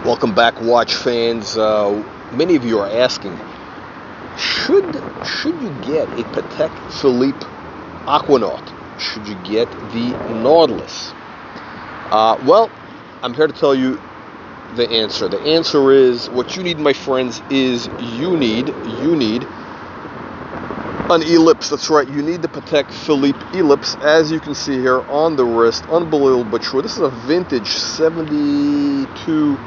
Welcome back, watch fans. Many of you are asking, should you get a Patek Philippe AQUANAUT? Should you get the Nautilus? Well, I'm here to tell you the answer. The answer is, what you need, my friends, is you need an Ellipse. That's right, you need the Patek Philippe Ellipse, as you can see here on the wrist. Unbelievable but true. This is a vintage 72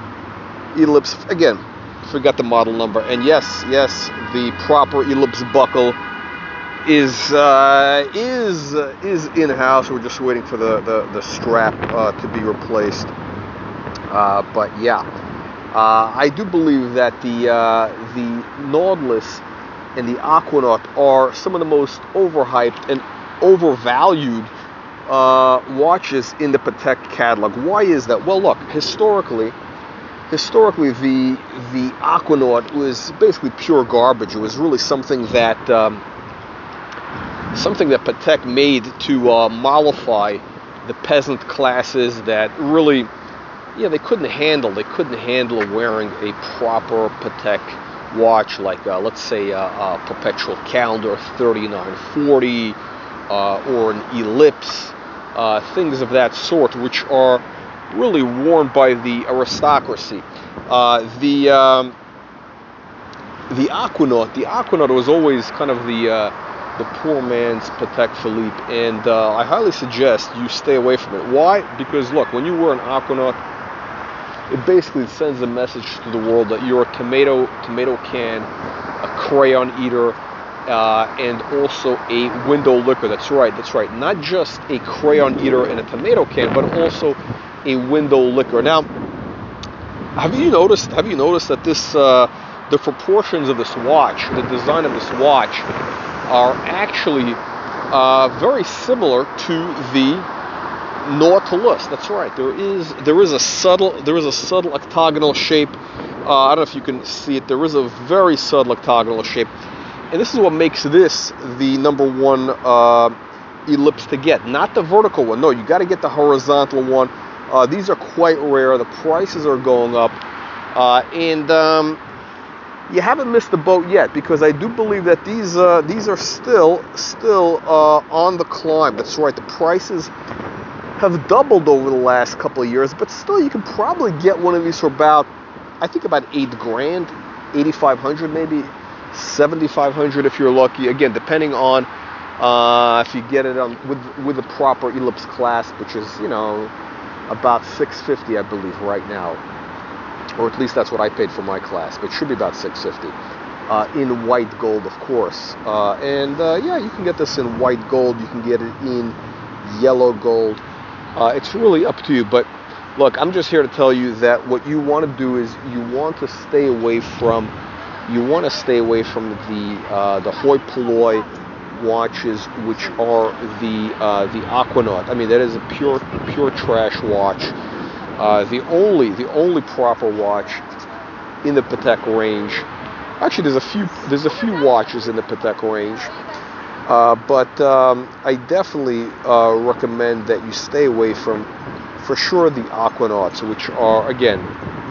Ellipse. Again, forgot the model number. And yes, the proper Ellipse buckle is in-house. We're just waiting for the strap to be replaced. But yeah, I do believe that the Nautilus and the AQUANAUT are some of the most overhyped and overvalued watches in the Patek catalog. Why is that? Well, look, historically the AQUANAUT was basically pure garbage. It was really something that Patek made to mollify the peasant classes that really, they couldn't handle wearing a proper Patek watch, like let's say a perpetual calendar 3940 or an Ellipse, things of that sort, which are really worn by the aristocracy. The AQUANAUT was always kind of the poor man's Patek Philippe, and I highly suggest you stay away from it. Why? Because look, when you wear an AQUANAUT, it basically sends a message to the world that you're a tomato can, a crayon eater, and also a window licker. That's right. Not just a crayon eater and a tomato can, but also a window licker. Now, have you noticed that this the proportions of this watch, the design of this watch, are actually very similar to the Nautilus? That's right. There is a subtle octagonal shape. I don't know if you can see it. There is a very subtle octagonal shape, and this is what makes this the number one Ellipse to get. Not the vertical one. No, you got to get the horizontal one. These are quite rare. The prices are going up, and you haven't missed the boat yet, because I do believe that these are still on the climb. That's right. The prices have doubled over the last couple of years, but still you can probably get one of these for about $8 grand, 8,500 maybe, 7,500 if you're lucky. Again, depending on if you get it on with the proper Ellipse clasp, which is about $650, I believe, right now, or at least that's what I paid for my clasp. It should be about $650 in white gold, of course. Yeah, you can get this in white gold. You can get it in yellow gold. It's really up to you, but look, I'm just here to tell you that what you want to do is you want to stay away from the hoi polloi watches, which are the AQUANAUT. I mean, that is a pure trash watch. The only proper watch in the Patek range. Actually, there's a few watches in the Patek range. But I definitely recommend that you stay away from, for sure, the AQUANAUTs, which are, again,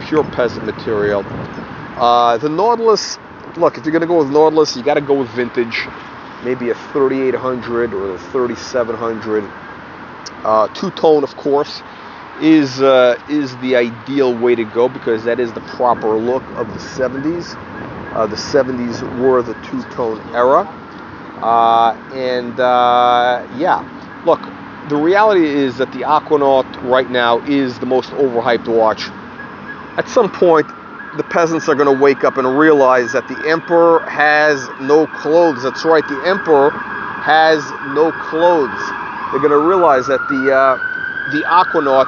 pure peasant material. The Nautilus, look, if you're going to go with Nautilus, you got to go with vintage, maybe a 3800 or a 3700. Two-tone, of course, is the ideal way to go, because that is the proper look of the 70s. The 70s were the two-tone era. Yeah, look, the reality is that the AQUANAUT right now is the most overhyped watch. At some point, the peasants are going to wake up and realize that the emperor has no clothes. That's right, the emperor has no clothes. They're going to realize that the AQUANAUT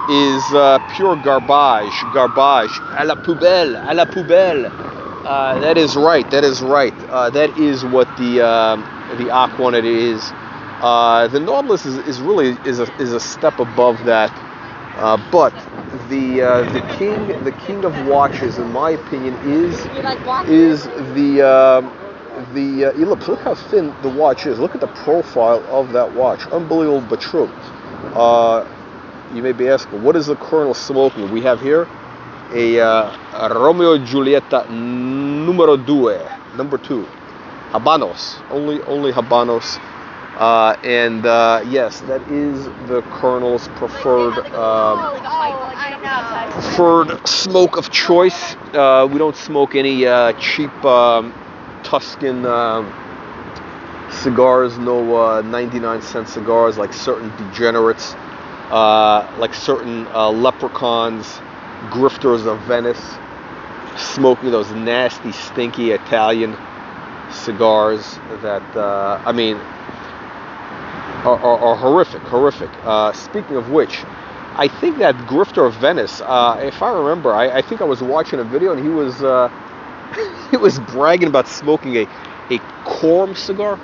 is pure garbage, à la poubelle. That is right. That is what the AQUANAUT is. The Nautilus is really a step above that. But the king of watches, in my opinion, is the Ellipse. Look how thin the watch is. Look at the profile of that watch. Unbelievable but true. You may be asking, what is the Colonel smoking? We have here a Romeo e Giulietta numero number 2, Habanos, only Habanos, and yes, that is the Colonel's preferred smoke of choice. We don't smoke any cheap Tuscan cigars, no 99-cent cigars like certain degenerates, like certain leprechauns, grifters of Venice, smoking those nasty, stinky Italian cigars that, I mean, are horrific. Speaking of which, I think that grifter of Venice, if I remember, I think I was watching a video and he was he was bragging about smoking a Quorum cigar.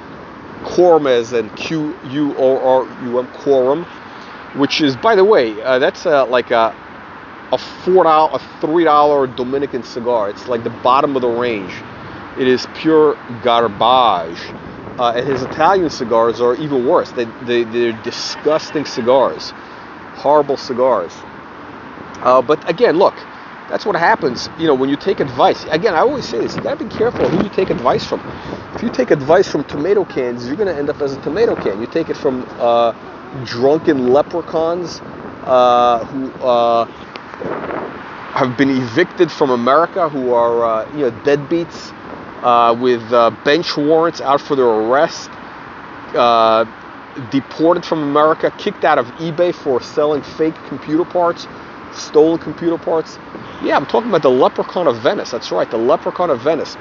Quorum as in Quorum, Quorum, which is, by the way, that's like a $3 Dominican cigar. It's like the bottom of the range. It is pure garbage. And his Italian cigars are even worse. They're disgusting cigars, horrible cigars. But again, look, that's what happens, you know, when you take advice. Again, I always say this, you gotta be careful who you take advice from. If you take advice from tomato cans, you're gonna end up as a tomato can. You take it from drunken leprechauns who have been evicted from America, who are you know, deadbeats with bench warrants out for their arrest, deported from America, kicked out of eBay for selling fake computer parts, stolen computer parts. Yeah, I'm talking about the leprechaun of Venice. That's right, the leprechaun of Venice.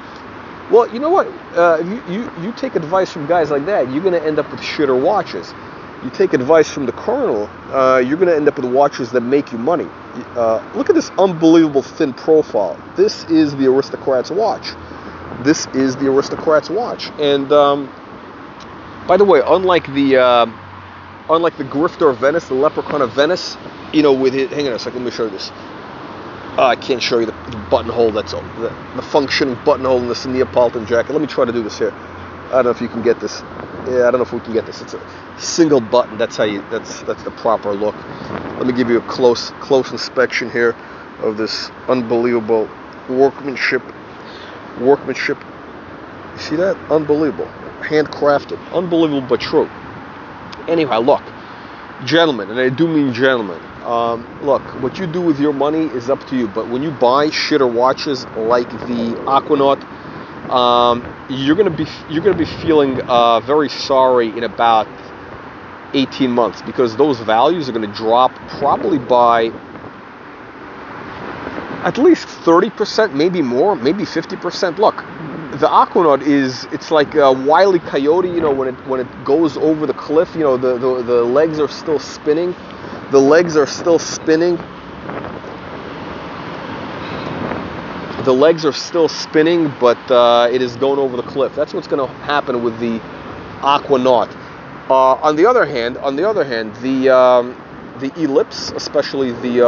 Well, you know what? If you take advice from guys like that, you're going to end up with shitter watches. You take advice from the Colonel, you're going to end up with watches that make you money. Look at this unbelievable thin profile. This is the aristocrat's watch. This is the aristocrat's watch. And by the way, unlike the grifter of Venice, the leprechaun of Venice, you know, with it. Hang on a second, let me show you this. I can't show you the buttonhole. That's all. The functioning buttonhole in this Neapolitan jacket. Let me try to do this here. I don't know if you can get this. Yeah, I don't know if we can get this. It's a single button. That's how you. That's the proper look. Let me give you a close inspection here of this unbelievable workmanship. You see that? Unbelievable. Handcrafted. Unbelievable but true. Anyhow, look, gentlemen, and I do mean gentlemen. Look, what you do with your money is up to you. But when you buy shitter watches like the Aquanaut, you're gonna be feeling very sorry in about 18 months, because those values are gonna drop probably by at least 30%, maybe more, maybe 50%. Look, the Aquanaut it's like a Wile E. Coyote, you know, when it goes over the cliff, you know, the legs are still spinning. The legs are still spinning. The legs are still spinning, but it is going over the cliff. That's what's going to happen with the Aquanaut. On the other hand, the Ellipse, especially the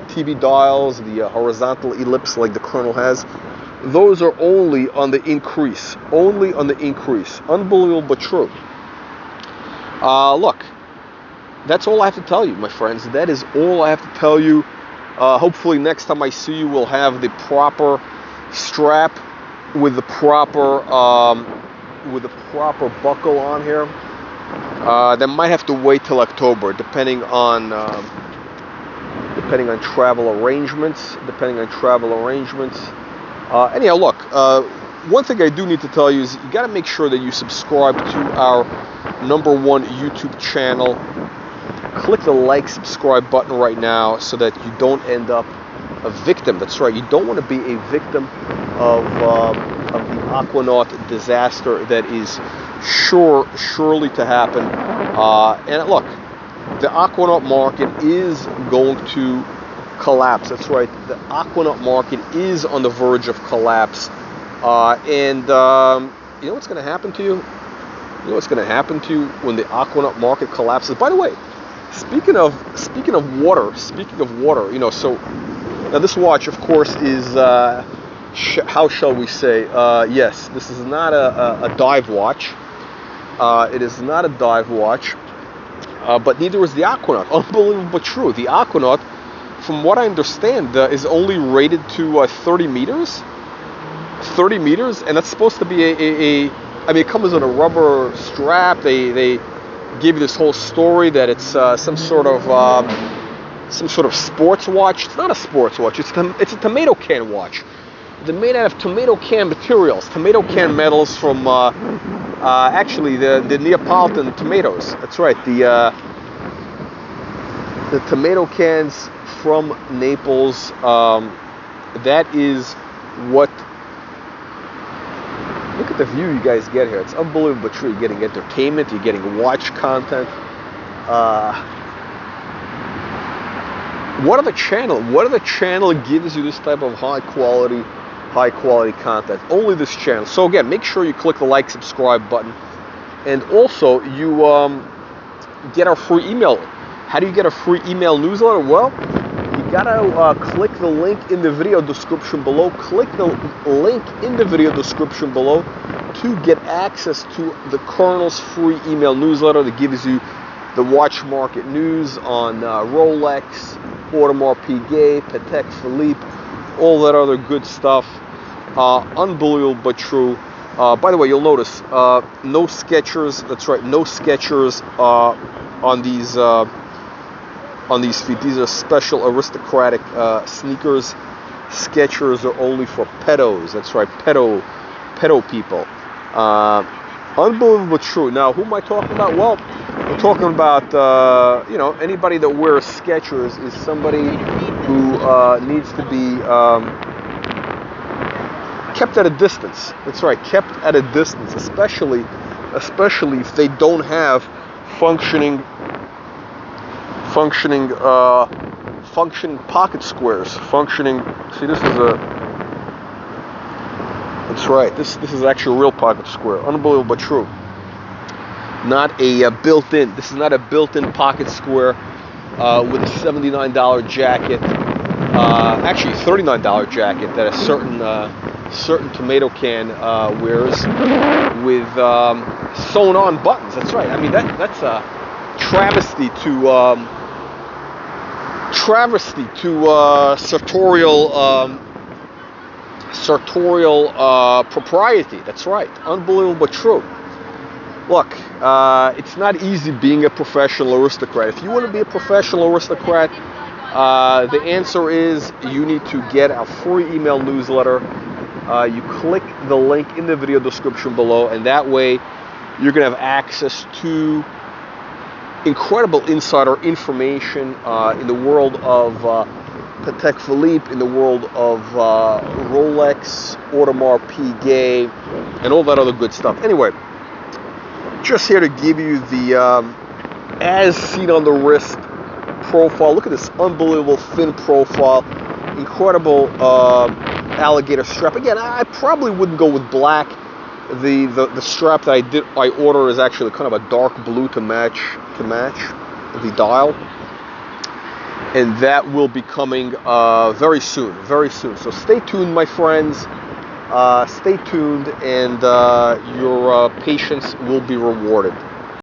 TV dials, the horizontal Ellipse like the Colonel has, those are only on the increase. Only on the increase. Unbelievable but true. Look, that's all I have to tell you, my friends. That is all I have to tell you. Hopefully next time I see you, we'll have the proper strap with the proper buckle on here. That might have to wait till October, depending on travel arrangements. Anyhow, look, one thing I do need to tell you is you got to make sure that you subscribe to our #1 YouTube channel. Click the like, subscribe button right now so that you don't end up a victim. That's right, you don't want to be a victim of the Aquanaut disaster that is surely to happen. And look, the Aquanaut market is going to collapse. That's right, the Aquanaut market is on the verge of collapse. And you know what's going to happen to you? You know what's going to happen to you when the Aquanaut market collapses? By the way, speaking of water, you know, so now this watch, of course, is how shall we say? Yes, this is not a dive watch. It is not a dive watch, but neither is the Aquanaut. Unbelievable but true. The Aquanaut from what I understand, is only rated to 30 meters. 30 meters, and that's supposed to be I mean, it comes with a rubber strap. They give you this whole story that it's some sort of sports watch. It's not a sports watch. It's a tomato can watch. They're made out of tomato can materials, tomato can metals from actually the Neapolitan tomatoes. That's right. The tomato cans from Naples. That is what. Look at the view you guys get here. It's unbelievable. True. You're getting entertainment. You're getting watch content. What other channel gives you this type of high quality content? Only this channel. So again, make sure you click the like, subscribe button, and also you get our free email. How do you get a free email newsletter? Well, you gotta click the link in the video description below. Click the link in the video description below to get access to the Colonel's free email newsletter that gives you the watch market news on Rolex, Audemars Piguet, Patek Philippe, all that other good stuff. Unbelievable but true. By the way, you'll notice no Skechers. That's right, no Skechers on these feet. These are special aristocratic sneakers. Skechers are only for pedos. That's right, pedo people. Unbelievable true. Now, who am I talking about? Well, we're talking about anybody that wears Skechers is somebody who needs to be kept at a distance. That's right, kept at a distance, especially if they don't have functioning pocket squares. See, this is that's right. This is actually a real pocket square. Unbelievable but true. Not a built-in. This is not a built-in pocket square with a $79 jacket. Actually, $39 jacket that a certain tomato can wears with sewn-on buttons. That's right. I mean, that's a travesty to sartorial propriety. That's right. Unbelievable but true. Look, it's not easy being a professional aristocrat. If you want to be a professional aristocrat, the answer is you need to get our free email newsletter. You click the link in the video description below, and that way you're going to have access to incredible insider information in the world of Patek Philippe, in the world of Rolex, Audemars Piguet, and all that other good stuff. Anyway, just here to give you the as seen on the wrist profile. Look at this unbelievable thin profile, incredible alligator strap. Again, I probably wouldn't go with black. The strap that I order is actually kind of a dark blue to match the dial, and that will be coming very soon. So stay tuned, my friends. Stay tuned, and your patience will be rewarded.